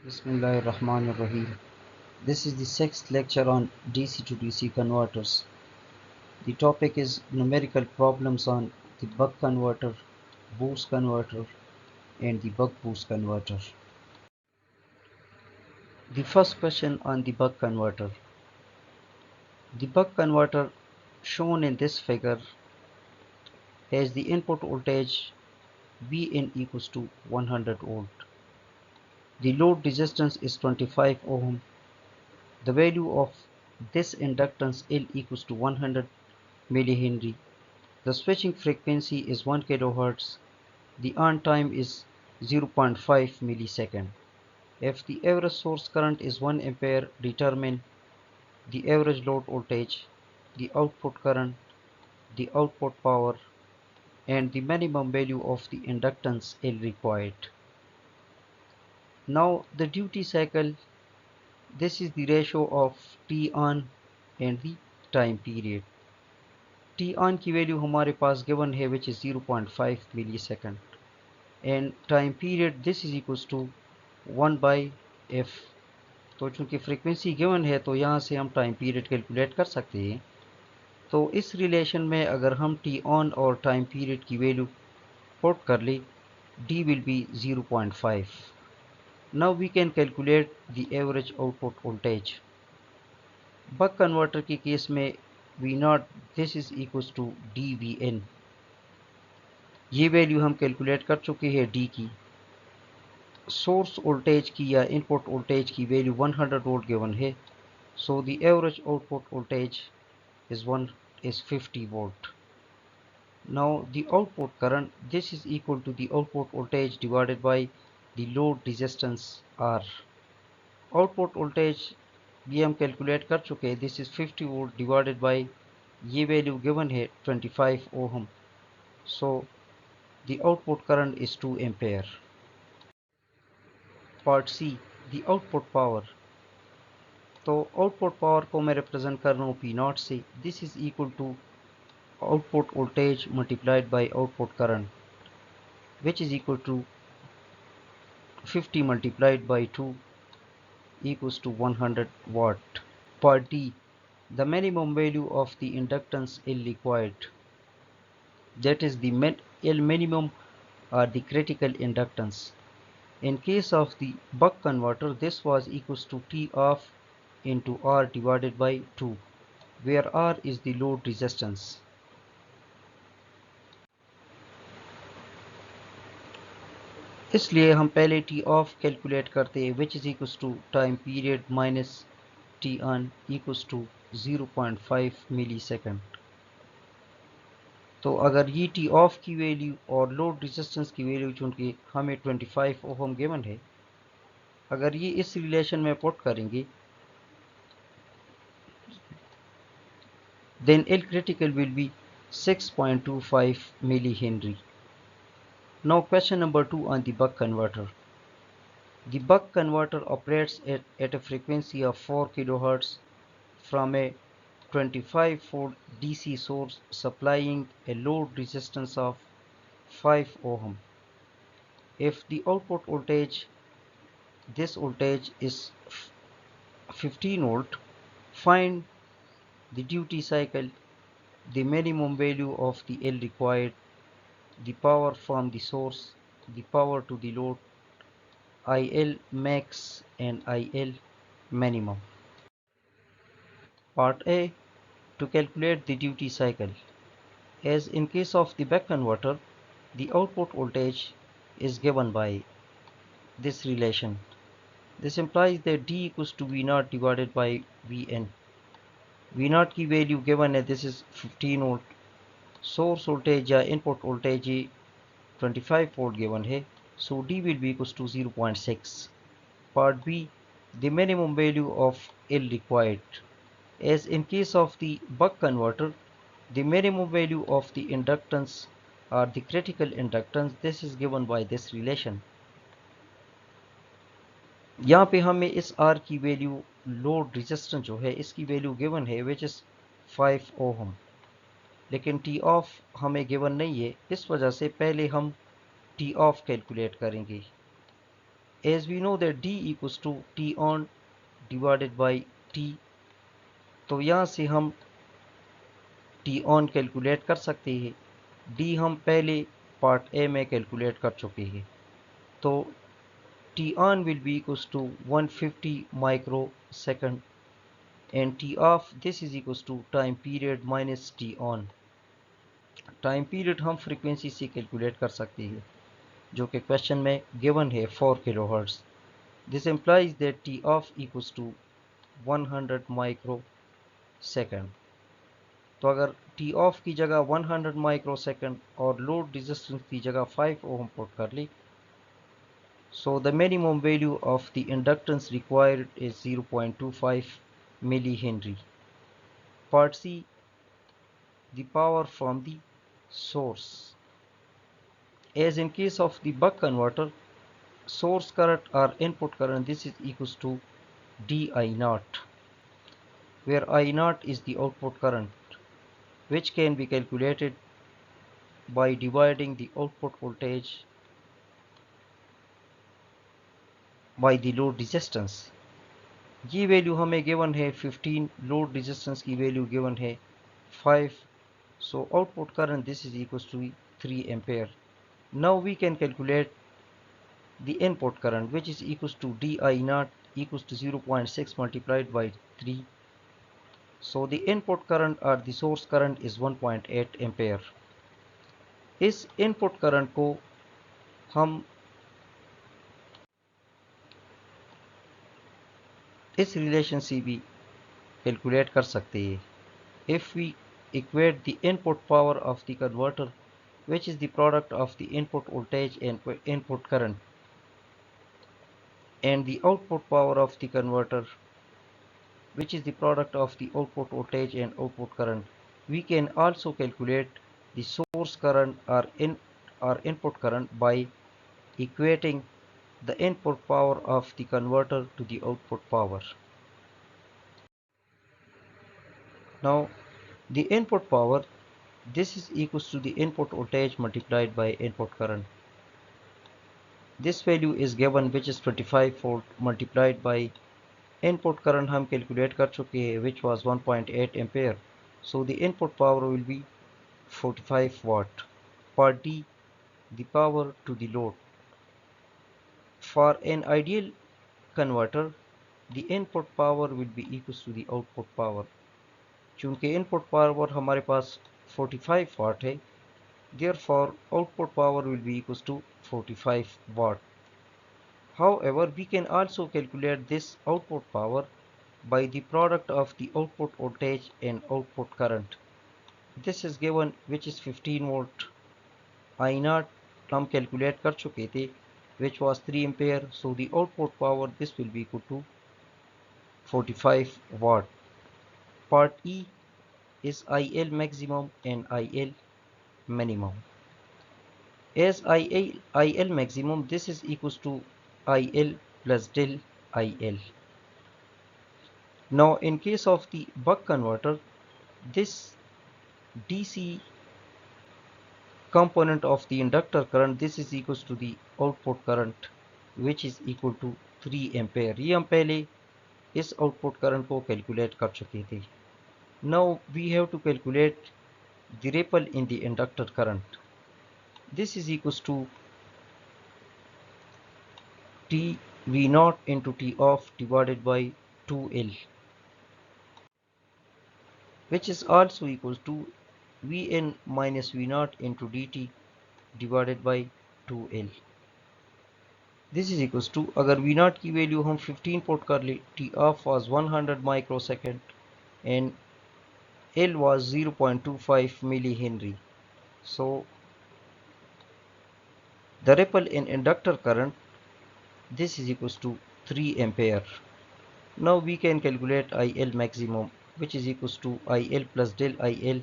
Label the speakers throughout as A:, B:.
A: Bismillahirrahmanirrahim. This is the sixth lecture on DC to DC converters. The topic is numerical problems on the buck converter, boost converter, and the buck boost converter. The first question on the buck converter. The buck converter shown in this figure has the input voltage Vin equals to 100 volt. The load resistance is 25 ohm. The value of this inductance L equals to 100 millihenry. The switching frequency is 1 kHz. The on time is 0.5 millisecond. If the average source current is 1 ampere, determine the average load voltage, the output current, the output power, and the minimum value of the inductance L required. Now the duty cycle, this is the ratio of T on and the time period. T on की value हमारे पास given है which is 0.5 millisecond. And time period this is equals to 1 by f. तो चूंकि frequency given है तो यहाँ से हम टाइम पीरियड कैलकुलेट कर सकते हैं. तो इस रिलेशन में अगर हम टी ऑन और टाइम पीरियड की वैल्यू पुट कर ले, d will be 0.5. Now we can calculate the average output voltage. Buck converter के केस में V0 this is equals to dVn. ये वैल्यू हम कैलकुलेट कर चुके हैं d की. सोर्स वोल्टेज की या इनपुट वोल्टेज की वैल्यू 100 वोल्ट गिवन है. So the average output voltage is 50 volt. Now the output current this is equal to the output voltage divided by the load resistance R. Output voltage भी हम calculate कर चुके हैं. This is 50 volt divided by ये value given है 25 ohm. So the output current is 2 ampere. Part C, the output power. तो output power को मैं रिप्रेजेंट कर रहा हूँ पी नॉट से. This is equal to output voltage multiplied by output current which is equal to 50 multiplied by 2 equals to 100 watt. Part D, the minimum value of the inductance L required. That is the L minimum or the critical inductance. In case of the buck converter, this was equals to T off into R divided by 2, where R is the load resistance. इसलिए हम पहले T off calculate करते हैं which is equals to time period minus T on equals to 0.5 millisecond. तो अगर ये T off की value और लोड रेजिस्टेंस की वैल्यू चूंकि हमें 25 ओम गिवन है, अगर ये इस रिलेशन में पुट करेंगे then L critical will be 6.25 millihenry. Now question number 2 on the buck converter. The buck converter operates at a frequency of 4 kHz from a 25 volt DC source supplying a load resistance of 5 ohm. If the output voltage, this voltage is 15 volt, find the duty cycle, the minimum value of the L required, the power from the source, the power to the load, IL max and IL minimum. Part A, to calculate the duty cycle. As in case of the buck converter, the output voltage is given by this relation. This implies that D equals to V0 divided by Vn. V0 की value given है, this is 15 volt. Source voltage या input voltage 25 volt given है, so D will be equals to 0.6. Part B, the minimum value of L required. As in case of the buck converter, the minimum value of the inductance or the critical inductance, this is given by this relation. यहाँ पे हमें इस R की value, load resistance जो है इसकी value given है which is 5 ohm. लेकिन T ऑफ हमें गिवन नहीं है, इस वजह से पहले हम T ऑफ कैलकुलेट करेंगे. as we know that D equals to T on divided by T, तो यहाँ से हम T on कैलकुलेट कर सकते हैं। D हम पहले पार्ट ए में कैलकुलेट कर चुके हैं, तो T on will be equals to 150 microsecond and T off this is equals to time period minus T on। Time period हम फ्रीक्वेंसी से कैलकुलेट कर सकते हैं जो कि क्वेश्चन में गिवन है 4 kilohertz. This implies that T off equals to 100 micro second. तो अगर टी ऑफ की जगह 100 माइक्रो सेकेंड और लोड रेजिस्टेंस की जगह 5 ओम पुट कर ली, so the minimum value of the inductance required is 0.25 millihenry. Part C, the power from the source. As in case of the buck converter, source current or input current, this is equals to di naught, where I naught is the output current, which can be calculated by dividing the output voltage by the load resistance। ये value हमें given है 15, load resistance की value given है 5, so output current this is equals to 3 ampere। Now we can calculate the input current, which is equals to di naught equals to 0.6 multiplied by 3, so the input current or the source current is 1.8 ampere। इस input current को हम इस relation से भी calculate कर सकते हैं। If we equate the input power of the converter, which is the product of the input voltage and input current, and the output power of the converter, which is the product of the output voltage and output current, we can also calculate the source current or input current by equating the input power of the converter to the output power. Now the input power, this is equals to the input voltage multiplied by input current. This value is given, which is 25 volt multiplied by input current हम calculate कर चुके हैं, which was 1.8 ampere, so the input power will be 45 watt। Part D, the power to the load. For an ideal converter, the input power will be equals to the output power। चूंकि input power हमारे पास 45 watt है, therefore output power will be equals to 45 watt। However, we can also calculate this output power by the product of the output voltage and output current। This is given, which is 15 volt। I naught हम calculate कर चुके थे, which was 3 ampere, so the output power this will be equal to 45 watt। Part E is IL maximum and IL minimum। As IL maximum, this is equals to IL plus del IL। Now in case of the buck converter, this DC component of the inductor current, this is equals to the output current, which is equal to 3 ampere। ये हम पहले इस output current को calculate कर चुके थे। Now we have to calculate the ripple in the inductor current। This is equals to T V naught into T off divided by 2L, which is also equals to Vn minus V naught into dt divided by 2L। This is equals to, अगर V naught की value हम 15 put कर ले, T off was 100 microsecond and L was 0.25 millihenry, so the ripple in inductor current, this is equals to 3 ampere। Now we can calculate IL maximum, which is equals to IL plus del IL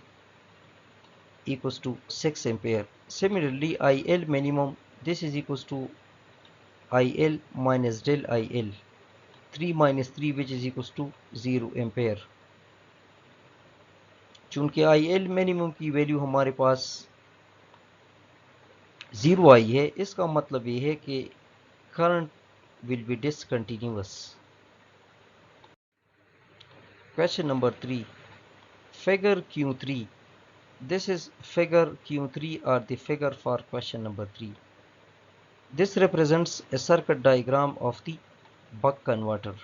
A: equals to 6 ampere। Similarly, IL minimum, this is equals to IL minus del IL, 3 minus 3, which is equals to 0 ampere। चूंकि IL minimum की value हमारे पास 0 आई है, इसका मतलब ये है कि current will be discontinuous. Question number 3. Figure Q3. This is figure Q3 or the figure for question number 3. This represents a circuit diagram of the buck converter.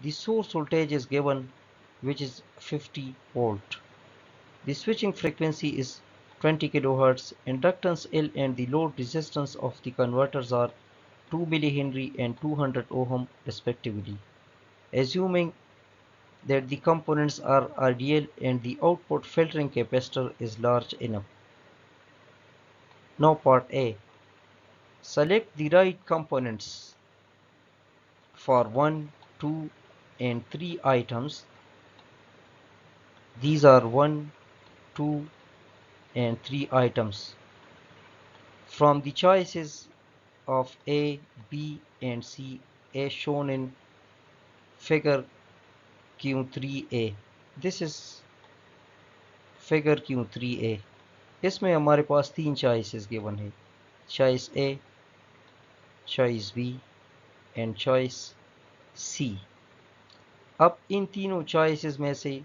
A: The source voltage is given, which is 50 volt. The switching frequency is 20 kHz. Inductance L and the load resistance of the converters are 2 mH and 200 ohm respectively. Assuming that the components are ideal and the output filtering capacitor is large enough. Now part A. Select the right components for 1, 2 and 3 items. These are 1, 2 and 3 items from the choices of A, B and C as shown in figure Q3A. This is figure Q3A. इसमें हमारे पास 3 choices given है, choice A, choice B and choice C. अब इन तीनों choices में से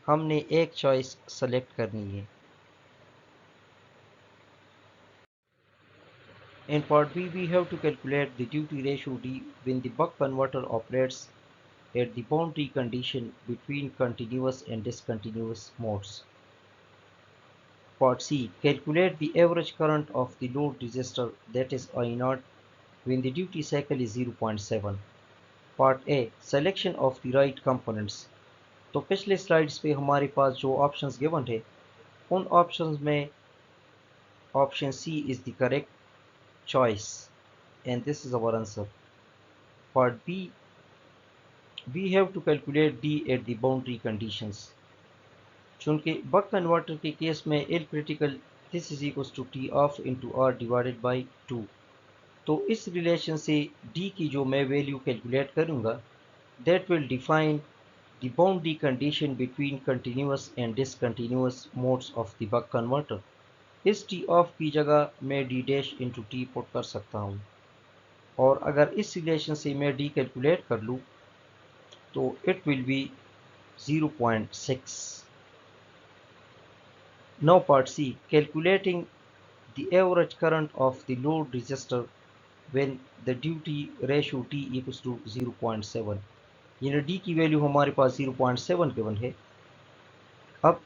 A: हमने एक choice select करनी है. In part B, we have to calculate the duty ratio D when the buck converter operates at the boundary condition between continuous and discontinuous modes. Part C. Calculate the average current of the load resistor, that is I0, when the duty cycle is 0.7. Part A. Selection of the right components. तो पिछले slides पे हमारे पास जो options given थे उन options में option C is the correct choice and this is our answer. Part B, we have to calculate D at the boundary conditions. चूंकि बक converter के केस में L critical this is equals to T off into R divided by 2. तो इस relation से D की जो मैं value calculate करूंगा that will define the boundary condition between continuous and discontinuous modes of the buck converter. इस T off की जगह मैं D dash into T put कर सकता हूँ और अगर इस रिलेशन से मैं D कैलकुलेट कर लूँ तो it will be 0.6. Now part C, calculating the average current of the load resistor when the duty ratio T equals to 0.7. यानी D की वैल्यू हमारे पास 0.7 गिवन है. अब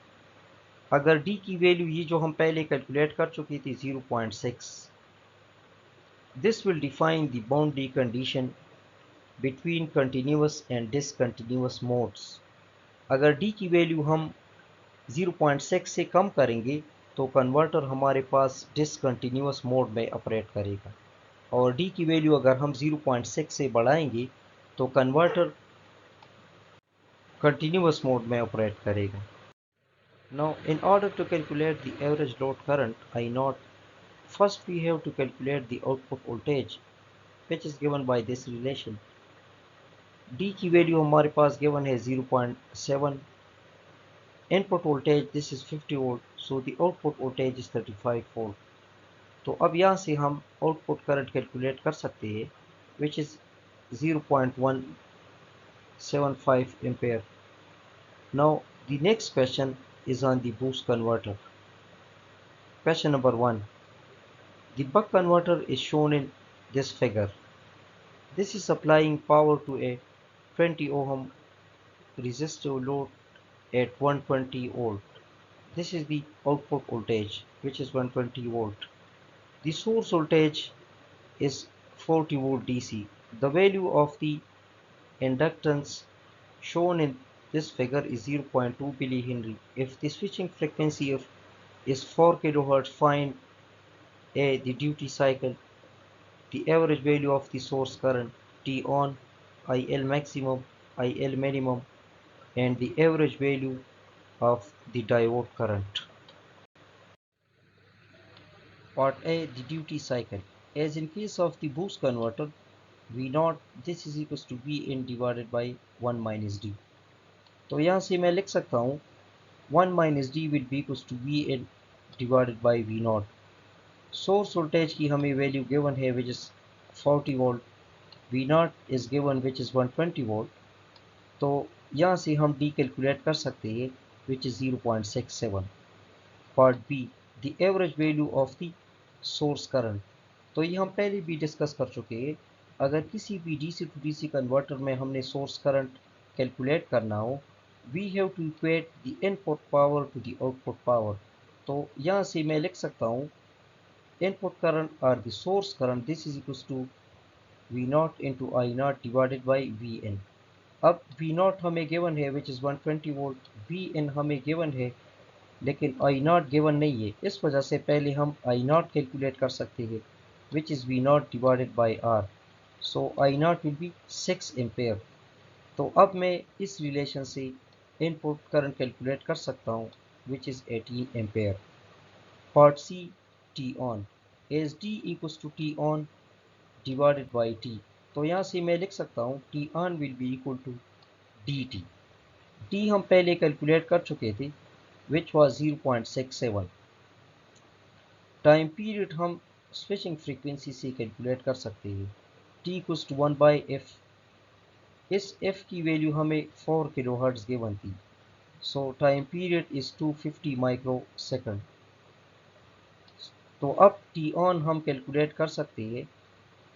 A: अगर D की वैल्यू ये जो हम पहले कैलकुलेट कर चुकी थी 0.6, this will define the boundary condition between continuous and discontinuous modes. अगर D की वैल्यू हम 0.6 से कम करेंगे तो कन्वर्टर हमारे पास डिसकंटिन्यूअस मोड में ऑपरेट करेगा और D की वैल्यू अगर हम 0.6 से बढ़ाएंगे तो कन्वर्टर कंटिन्यूअस मोड में ऑपरेट करेगा. Now in order to calculate the average load current I0, first we have to calculate the output voltage which is given by this relation. D की value हमारे पास given है 0.7. Input voltage this is 50 volt, so the output voltage is 35 volt. तो अब यहाँ से हम output current calculate कर सकते हैं which is 0.175 ampere. Now the next question is on the boost converter. Question number 1. The buck converter is shown in this figure. This is supplying power to a 20 ohm resistive load at 120 volt. This is the output voltage which is 120 volt. The source voltage is 40 volt DC. The value of the inductance shown in this figure is 0.2 millihenry. If the switching frequency is 4 kHz, find A, the duty cycle, the average value of the source current T on, IL maximum, IL minimum, and the average value of the diode current. Part A, the duty cycle. As in case of the boost converter, V0 this is equals to Vin divided by 1 minus D. तो यहाँ से मैं लिख सकता हूँ 1 minus D will be equals to Vn divided by V0. Source voltage की हमें value given है which is 40 volt. V naught is given which is 120 volt, तो यहाँ से हम D कैलकुलेट कर सकते हैं which is 0.67। Part B, the average value of the source current. तो ये हम पहले भी डिस्कस कर चुके हैं। अगर किसी भी डीसी टू डीसी कन्वर्टर में हमने सोर्स करंट कैलकुलेट करना हो, we have to equate the input power to the output power. तो यहाँ से मैं लिख सकता हूँ इनपुट करंट और the source current this is equal to V naught into I naught divided by V N. अब वी नॉट हमें गिवन है which is 120 volt, V N हमें गिवन है लेकिन आई नॉट गिवन नहीं है, इस वजह से पहले हम आई नॉट कैलकुलेट कर सकते हैं which is V naught divided by R. So I naught will be 6 ampere. तो अब मैं इस रिलेशन से इनपुट करंट कैलकुलेट कर सकता हूँ which is 18 ampere. Part C, T on, as T equals to T on divided by T. तो यहाँ से मैं लिख सकता हूँ T on will be equal to D T. T हम पहले कैलकुलेट कर चुके थे विच वॉज 0.67। टाइम पीरियड हम स्विचिंग फ्रीक्वेंसी से कैलकुलेट कर सकते हैं, T equals to 1 by F. इस एफ की वैल्यू हमें 4 किलो हर्ट्ज गिवन थी। So time period is 250 micro second. तो अब टी ऑन हम कैलकुलेट कर सकते हैं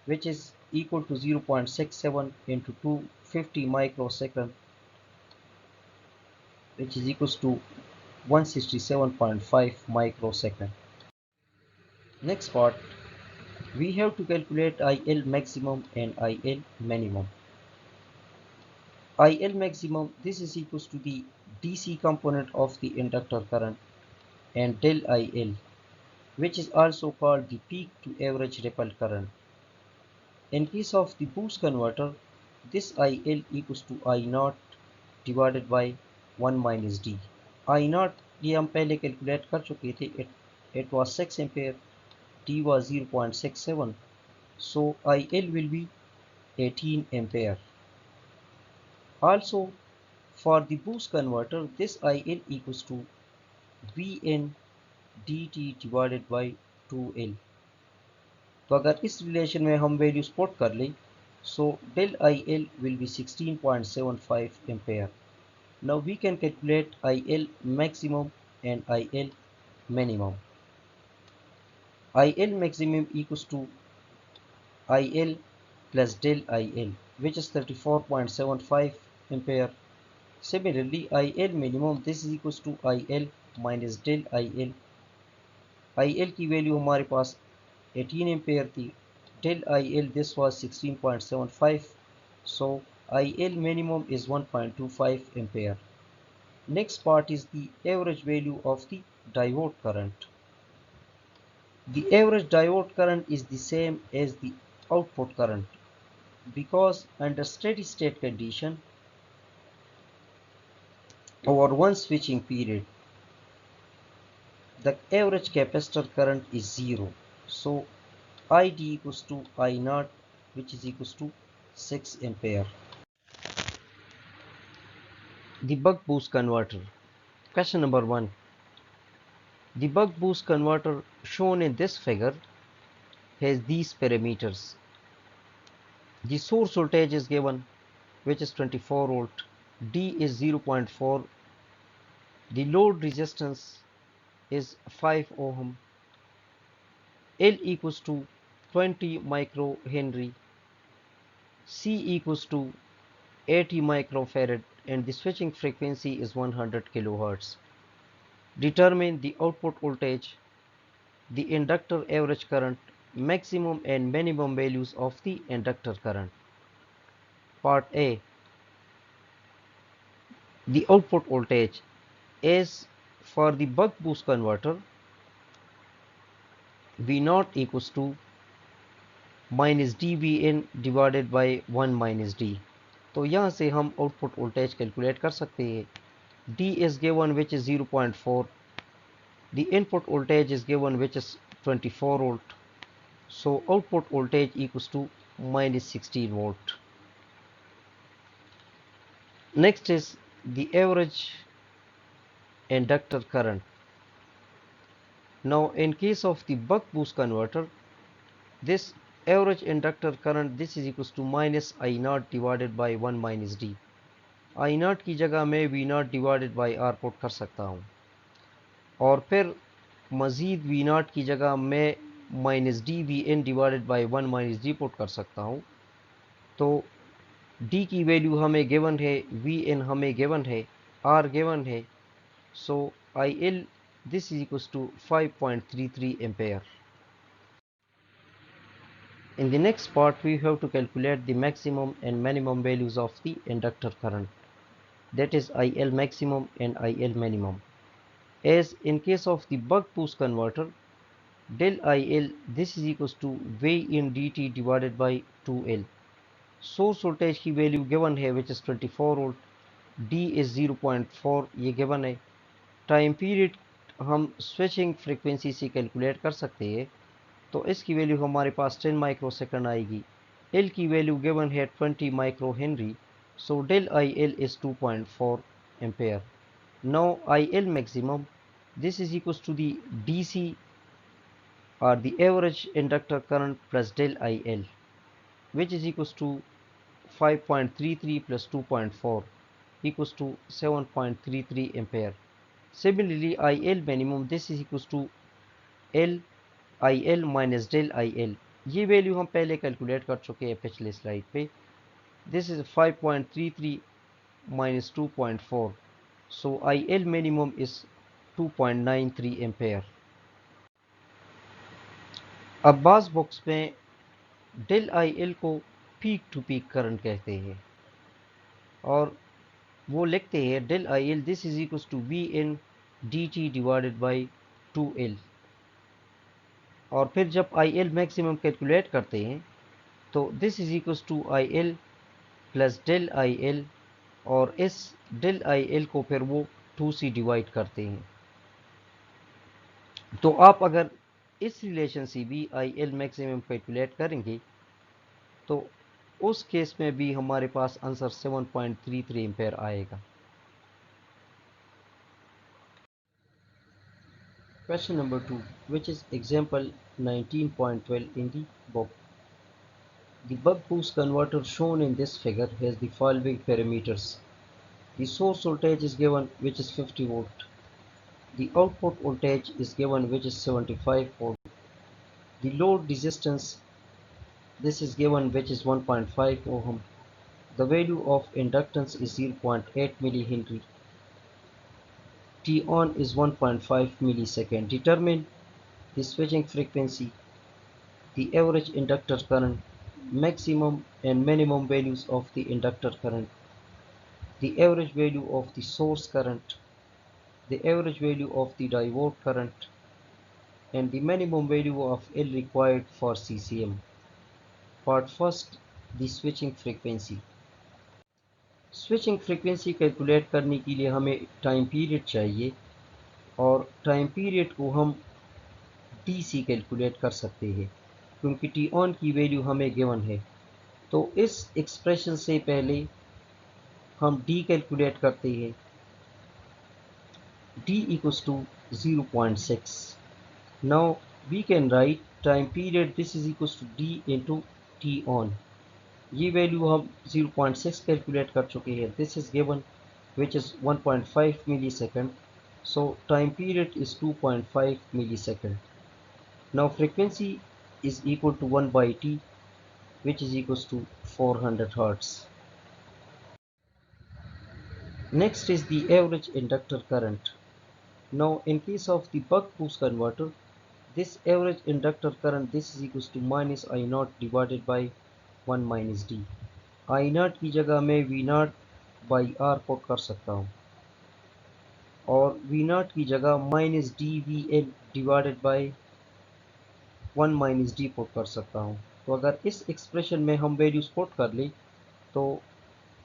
A: which is equal to 0.67 into 250 micro second which is equal to 167.5 micro second. Next part, we have to calculate IL maximum and IL minimum. IL maximum, this is equals to the DC component of the inductor current and del IL, which is also called the peak to average ripple current. In case of the boost converter, this IL equals to I naught divided by 1 minus D. I naught ये हम पहले calculate कर चुके थे, it was 6 ampere, D was 0.67, so IL will be 18 ampere. Also, for the boost converter, this IL equals to Vn dt divided by 2L. तो अगर इस relation में हम वैल्यूज पुट कर लें, so del IL will be 16.75 ampere. Now we can calculate IL maximum and IL minimum. IL maximum equals to IL plus del IL, which is 34.75 ampere. Similarly, IL minimum, this is equals to IL minus del IL. IL की value हमारे पास 18 ampere थी, del IL this was 16.75, so IL minimum is 1.25 ampere. Next part is the average value of the diode current. The average diode current is the same as the output current because under steady state condition over one switching period the average capacitor current is 0. So ID equals to I naught, which is equals to 6 ampere. The buck boost converter. Question number 1. The buck boost converter shown in this figure has these parameters. The source voltage is given, which is 24 volt. D is 0.4. The load resistance is 5 ohm. L equals to 20 microhenry. C equals to 80 microfarad and the switching frequency is 100 kilohertz. Determine the output voltage, the inductor average current, maximum and minimum values of the inductor current. Part A. The output voltage is for the buck boost converter V naught equals to minus dVin divided by 1 minus D. तो यहाँ से हम output voltage calculate कर सकते हैं. D is given which is 0.4. The input voltage is given which is 24 volt. So output voltage equals to minus 16 volt. Next is the average inductor current. Now in case of the buck boost converter, this average inductor current this is equal to minus I naught divided by 1 minus D. I naught की जगह मैं V naught divided by R put कर सकता हूँ, और फिर मज़ीद we not की जगह मैं minus D V N divided by 1 minus D put कर सकता हूँ। तो डी की वैल्यू हमें गिवन है, वी एन हमें गिवन है, आर गिवन है। So I L this is equals to 5.33 ampere. In the next part, we have to calculate the maximum and minimum values of the inductor current, that is IL maximum and IL minimum. As in case of the buck boost converter, del IL this is equals to V in dt divided by 2L. Source voltage की value given है which is 24 volt, D is 0.4 ये given है। Time period हम switching frequency से calculate कर सकते हैं, तो इसकी वैल्यू हमारे पास 10 माइक्रो सेकंड आएगी। एल की वैल्यू गिवन है 20 micro henry, so del I L is 2.4 ampere. Now I L maximum this is equal to the D C or the average inductor current plus del IL, which is equals to 5.33 plus 2.4 equals to 7.33 ampere. Similarly, IL minimum this is equals to L IL minus del IL, ये value हम पहले calculate कर चुके हैं पिछले slide पे। This is 5.33 minus 2.4, so IL minimum is 2.93 ampere. अब बास बॉक्स में डेल IL को पीक टू पीक करंट कहते हैं, और वो लिखते हैं del IL this is equal to V in D T divided by 2L। और फिर जब IL मैक्सिमम कैलकुलेट करते हैं तो this is equal to IL plus del IL, और इस डेल IL को फिर वो 2 से डिवाइड करते हैं। तो आप अगर इस रिलेशन से भी IL मैक्सिमम कैलकुलेट करेंगे तो उस केस में भी हमारे पास आंसर 7.33 एम्पेयर आएगा। Question number 2, which is example 19.12 in the book. The buck boost converter shown in this figure has the following parameters. The source voltage is given, which is 50 volt. The output voltage is given, which is 75 volt. The load resistance this is given, which is 1.5 ohm. The value of inductance is 0.8 millihenry. T on is 1.5 millisecond. Determine the switching frequency, the average inductor current, maximum and minimum values of the inductor current, the average value of the source current, the average value of the diode current, and the minimum value of L required for CCM. Part first, the switching frequency. Switching frequency calculate करने के लिए हमें time period चाहिए, और time period को हम T से calculate कर सकते हैं क्योंकि टी ऑन की वैल्यू हमें गिवन है। तो इस एक्सप्रेशन से पहले हम डी कैलकुलेट करते हैं। D equals to 0.6। Now we can write time period this is equals to D into T on. ये वैल्यू हम 0.6 कैलकुलेट कर चुके हैं। This is given which is 1.5 millisecond, so time period is 2.5 millisecond. Now frequency is equal to 1 by t, which is equals to 400 hertz. Next is the average inductor current. Now in case of the buck boost converter, this average inductor current this is equals to minus I naught divided by 1 minus d. I naught की जगह मैं V naught by R put कर सकता हूँ, और V naught की जगह minus D V L divided by 1 minus D put कर सकता हूँ। तो अगर इस एक्सप्रेशन में हम वैल्यूज पुट कर लें तो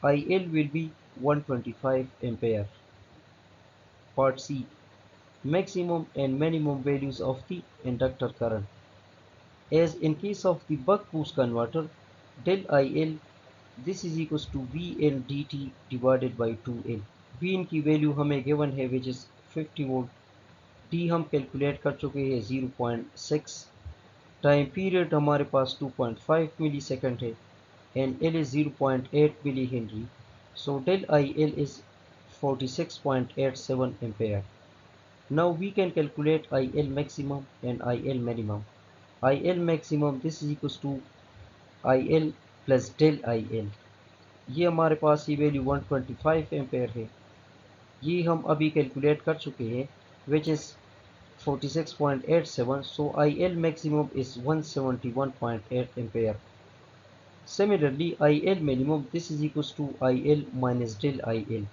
A: I L will be 125 ampere. Part C, maximum and minimum values of the inductor current. As in case of the buck boost converter, del IL this is equals to VN dt divided by 2L. Vn की value हमें given है which is 50 volt. D हम calculate कर चुके हैं 0.6, time period हमारे पास 2.5 मिली second है and L is 0.8 millihenry. So del IL is 46.87 ampere. Now we can calculate IL maximum and IL minimum. IL maximum, this is equals to IL plus del IL. ये हमारे पास ये value 125 ampere है, ये हम अभी calculate कर चुके हैं, which is 46.87. So IL maximum is 171.8 ampere. Similarly, IL minimum, this is equals to IL minus del IL.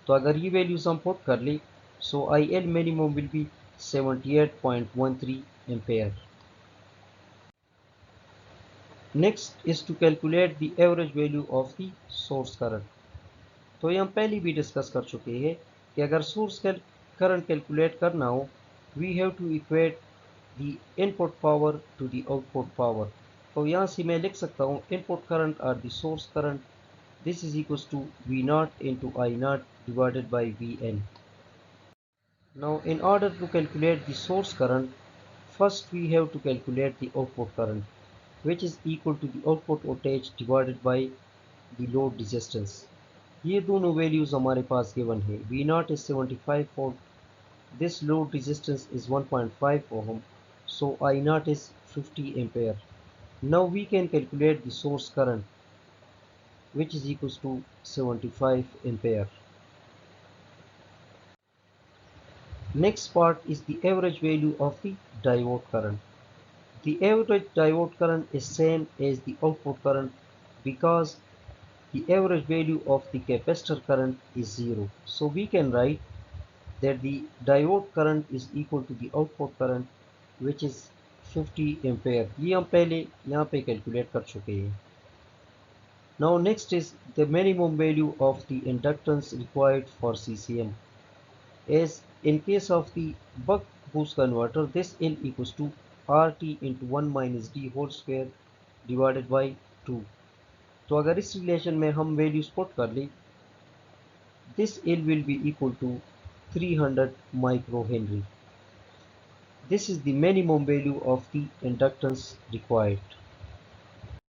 A: तो अगर ये वैल्यूज हम पुट कर लें, so IL minimum will be 78.13 ampere. Next is to calculate the average value of the source current. तो ये हम पहले भी डिस्कस कर चुके हैं कि अगर सोर्स करंट कैलकुलेट करना हो, we have to equate the input power to the output power. तो यहाँ से मैं लिख सकता हूँ इनपुट करंट और the source current, this is equals to V naught into I naught divided by Vn. Now in order to calculate the source current, first we have to calculate the output current, which is equal to the output voltage divided by the load resistance. ये दोनों values हमारे पास given है. V naught is 75 volt, this load resistance is 1.5 ohm, so I naught is 50 ampere. Now we can calculate the source current, which is equals to 75 ampere. Next part is the average value of the diode current. The average diode current is same as the output current because the average value of the capacitor current is 0. So we can write that the diode current is equal to the output current, which is 50 ampere. ये हम पहले यहाँ पे calculate कर चुके हैं. Now next is the minimum value of the inductance required for CCM. As in case of the buck boost converter, this L equals to RT into 1 minus D whole square divided by 2. तो अगर इस relation में हम values put कर लें, this L will be equal to 300 microhenry. This is the minimum value of the inductance required.